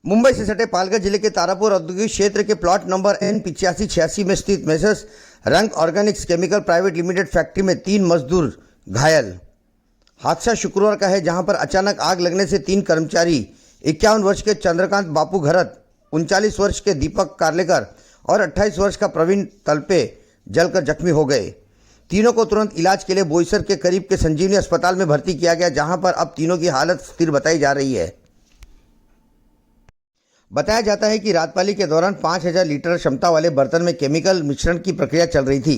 मुंबई से सटे पालघर जिले के तारापुर औद्योगिक क्षेत्र के प्लॉट नंबर N8586 में स्थित मेसर्स रंग Organics chemical private limited factory में 3 मजदूर घायल। हादसा शुक्रवार का है, जहां पर अचानक आग लगने से 3 कर्मचारी 51 वर्ष के चंद्रकांत बापू घरत, 39 वर्ष के दीपक कार्लेकर और 28 वर्ष का प्रवीण तलपे जलकर जख्मी हो गए। तीनों को तुरंत इलाज के लिए बोईसर के करीब के संजीवनी अस्पताल में भर्ती किया गया, जहां पर अब तीनों की हालत स्थिर बताई जा रही है। बताया जाता है कि रात पाली के दौरान 5000 लीटर क्षमता वाले बर्तन में केमिकल मिश्रण की प्रक्रिया चल रही थी।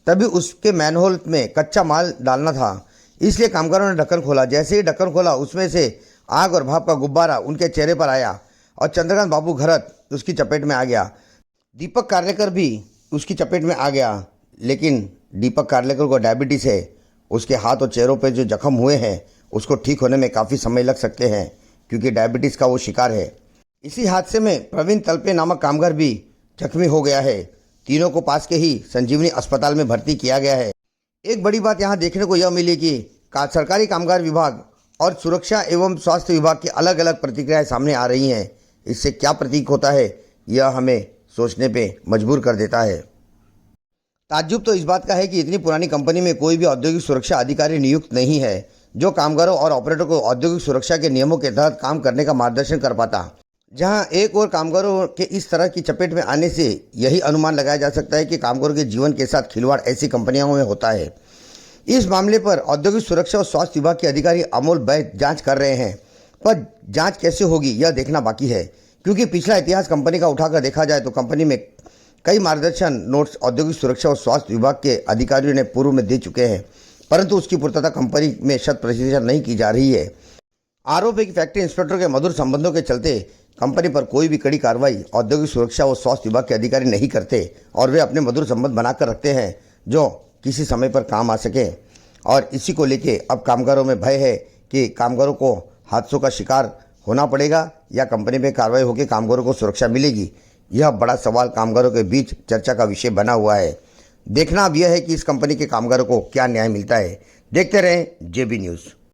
तभी उसके मैनहोल में कच्चा माल डालना था, इसलिए कामगारों ने ढक्कन खोला। जैसे ही ढक्कन खोला, उसमें से आग और भाप का गुब्बारा उनके चेहरे पर आया और चंद्रकांत बाबू घरत उसकी चपेट में आ गया। दीपक कार्लेकर भी उसकी चपेट में आ गया, लेकिन दीपक कार्लेकर को डायबिटीज़ है। उसके हाथ और चेहरों पर जो जख्म हुए हैं उसको ठीक होने में काफ़ी समय लग सकते हैं, क्योंकि डायबिटीज़ का वो शिकार है। इसी हादसे में प्रवीण तलपे नामक कामगार भी जख्मी हो गया है। तीनों को पास के ही संजीवनी अस्पताल में भर्ती किया गया है। एक बड़ी बात यहाँ देखने को यह मिली कि सरकारी कामगार विभाग और सुरक्षा एवं स्वास्थ्य विभाग की अलग अलग प्रतिक्रियाएं सामने आ रही हैं। इससे क्या प्रतीक होता है, यह हमें सोचने पे मजबूर कर देता है। ताज्जुब तो इस बात का है कि इतनी पुरानी कंपनी में कोई भी औद्योगिक सुरक्षा अधिकारी नियुक्त नहीं है, जो कामगारों और ऑपरेटर को औद्योगिक सुरक्षा के नियमों के तहत काम करने का मार्गदर्शन कर पाता। जहां एक और कामगारों के इस तरह की चपेट में आने से यही अनुमान लगाया जा सकता है कि कामगारों के जीवन के साथ खिलवाड़ ऐसी कंपनियों में होता है। इस मामले पर औद्योगिक सुरक्षा और स्वास्थ्य विभाग के अधिकारी अमोल बैद जांच कर रहे हैं, पर जांच कैसे होगी यह देखना बाकी है, क्योंकि पिछला इतिहास कंपनी का उठाकर देखा जाए तो कंपनी में कई मार्गदर्शन नोट्स औद्योगिक सुरक्षा और स्वास्थ्य विभाग के अधिकारियों ने पूर्व में दे चुके हैं, परंतु उसकी पूर्तता कंपनी में 100% नहीं की जा रही है। आरोप है कि फैक्ट्री इंस्पेक्टर के मधुर संबंधों के चलते कंपनी पर कोई भी कड़ी कार्रवाई औद्योगिक सुरक्षा और स्वास्थ्य विभाग के अधिकारी नहीं करते और वे अपने मधुर संबंध बनाकर रखते हैं जो किसी समय पर काम आ सके। और इसी को लेके अब कामगारों में भय है कि कामगारों को हादसों का शिकार होना पड़ेगा या कंपनी में कार्रवाई होकर कामगारों को सुरक्षा मिलेगी। यह बड़ा सवाल कामगारों के बीच चर्चा का विषय बना हुआ है। देखना अब यह है कि इस कंपनी के कामगारों को क्या न्याय मिलता है। देखते रहें JB न्यूज़।